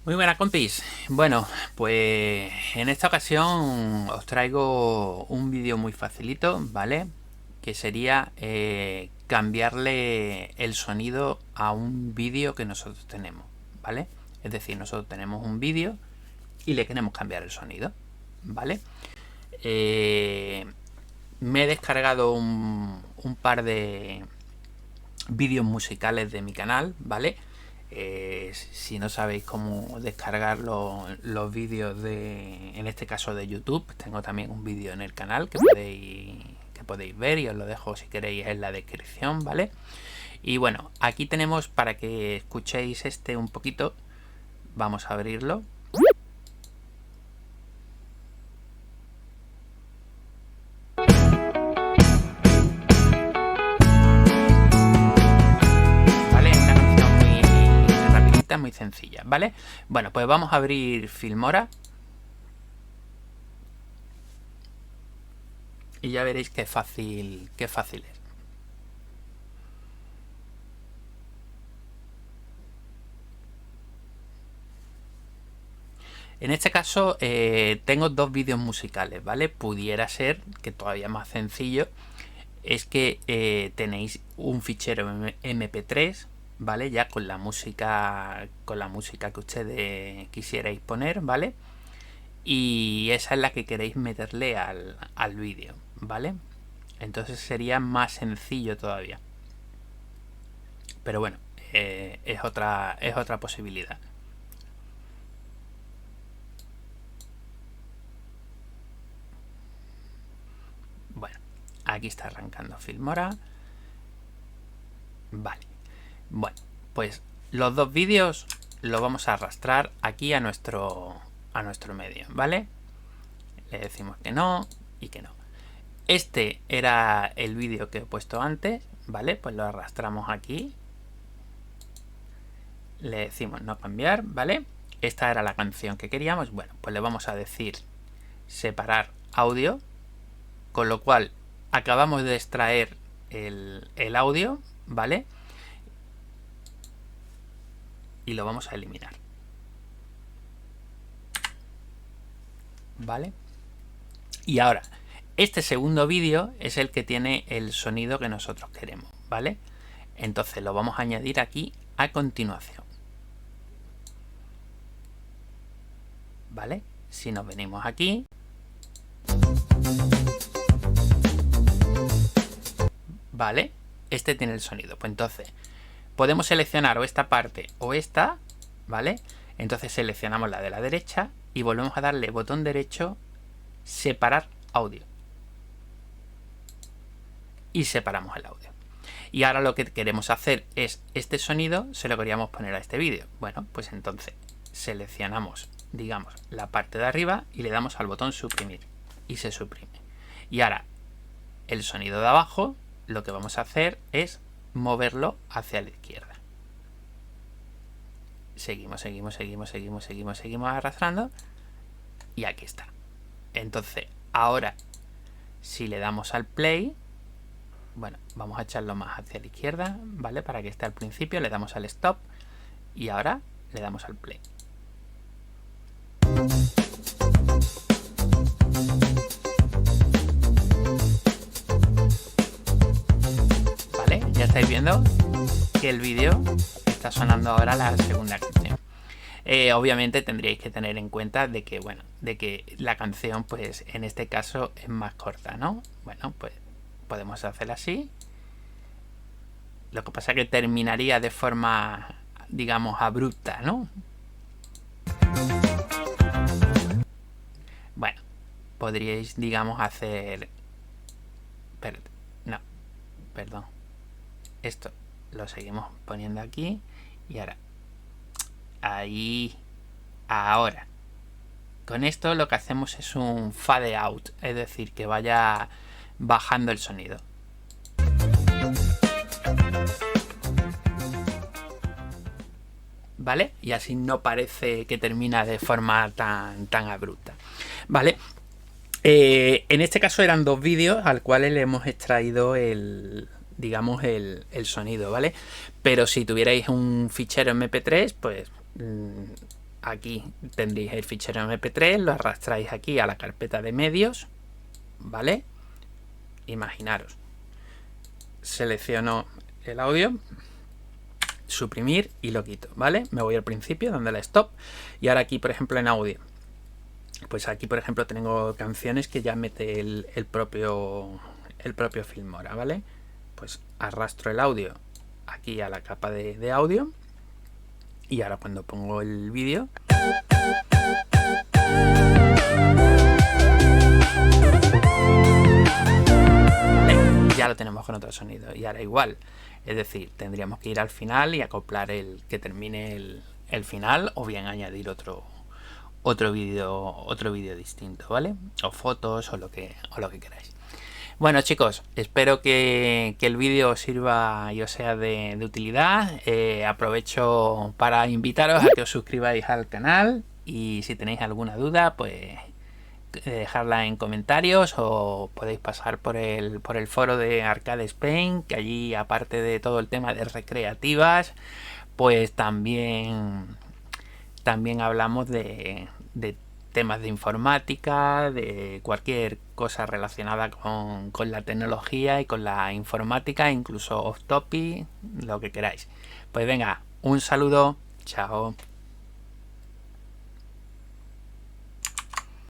Muy buenas compis. Bueno, pues en esta ocasión os traigo un vídeo muy facilito, ¿vale? Que sería cambiarle el sonido a un vídeo que nosotros tenemos, ¿vale? Es decir, nosotros tenemos un vídeo y le queremos cambiar el sonido, ¿vale? Me he descargado un par de vídeos musicales de mi canal, ¿vale? Si no sabéis cómo descargar los vídeos en este caso de YouTube, tengo también un vídeo en el canal que podéis ver y os lo dejo si queréis en la descripción, ¿vale? Y bueno, aquí tenemos para que escuchéis un poquito, vamos a abrirlo. Muy sencilla, ¿vale? Bueno, pues vamos a abrir Filmora y ya veréis qué fácil es. En este caso tengo dos vídeos musicales, ¿vale? Pudiera ser que todavía más sencillo es que tenéis un fichero MP3, ¿vale? Ya con la música que ustedes quisierais poner, ¿vale? Y esa es la que queréis meterle al vídeo, ¿vale? Entonces sería más sencillo todavía. Pero bueno, es otra posibilidad. Bueno, aquí está arrancando Filmora. Vale. Bueno, pues los dos vídeos los vamos a arrastrar aquí a nuestro medio, ¿vale? Le decimos que no y que no. Este era el vídeo que he puesto antes, ¿vale? Pues lo arrastramos aquí. Le decimos no cambiar, ¿vale? Esta era la canción que queríamos. Bueno, pues le vamos a decir separar audio, con lo cual acabamos de extraer el audio, ¿vale? Y lo vamos a eliminar, ¿vale? Y ahora, este segundo vídeo es el que tiene el sonido que nosotros queremos, ¿vale? Entonces lo vamos a añadir aquí a continuación, ¿vale? Si nos venimos aquí, ¿vale? Este tiene el sonido. Pues entonces podemos seleccionar o esta parte o esta, ¿vale? Entonces seleccionamos la de la derecha y volvemos a darle botón derecho, separar audio. Y separamos el audio. Y ahora lo que queremos hacer es este sonido, se lo queríamos poner a este vídeo. Bueno, pues entonces seleccionamos, digamos, la parte de arriba y le damos al botón suprimir. Y se suprime. Y ahora, el sonido de abajo, lo que vamos a hacer es moverlo hacia la izquierda. Seguimos arrastrando. Y aquí está. Entonces, ahora, si le damos al play, bueno, vamos a echarlo más hacia la izquierda, ¿vale? Para que esté al principio, le damos al stop y ahora le damos al play. ¿Vale? Ya estáis viendo que el vídeo está sonando ahora la segunda canción. Obviamente tendríais que tener en cuenta de que, bueno, de que la canción, pues en este caso es más corta, ¿no? Bueno, pues podemos hacerla así. Lo que pasa es que terminaría de forma, digamos, abrupta, ¿no? Bueno, podríais, digamos, hacer... No, perdón. Esto lo seguimos poniendo aquí. Y ahora. Ahí. Ahora. Con esto lo que hacemos es un fade out. Es decir, que vaya bajando el sonido. ¿Vale? Y así no parece que termina de forma tan abrupta. ¿Vale? En este caso eran dos vídeos al cual le hemos extraído digamos el sonido, ¿vale? Pero si tuvierais un fichero MP3, pues aquí tendréis el fichero MP3, lo arrastráis aquí a la carpeta de medios, ¿vale? Imaginaros, selecciono el audio, suprimir y lo quito, ¿vale? Me voy al principio, dándole a stop, y ahora aquí, por ejemplo, en audio, pues aquí, por ejemplo, tengo canciones que ya mete el propio Filmora, ¿vale? Pues arrastro el audio aquí a la capa de audio, y ahora cuando pongo el vídeo, ya lo tenemos con otro sonido. Y ahora igual, es decir, tendríamos que ir al final y acoplar el que termine el final, o bien añadir otro vídeo distinto, ¿vale? O fotos o lo que queráis. Bueno, chicos, espero que el vídeo os sirva y os sea de utilidad. Aprovecho para invitaros a que os suscribáis al canal, y si tenéis alguna duda, pues dejarla en comentarios, o podéis pasar por el foro de Arcade Spain, que allí, aparte de todo el tema de recreativas, pues también hablamos de temas de informática, de cualquier cosa relacionada con la tecnología y con la informática, incluso off topic, lo que queráis. Pues venga, un saludo, chao.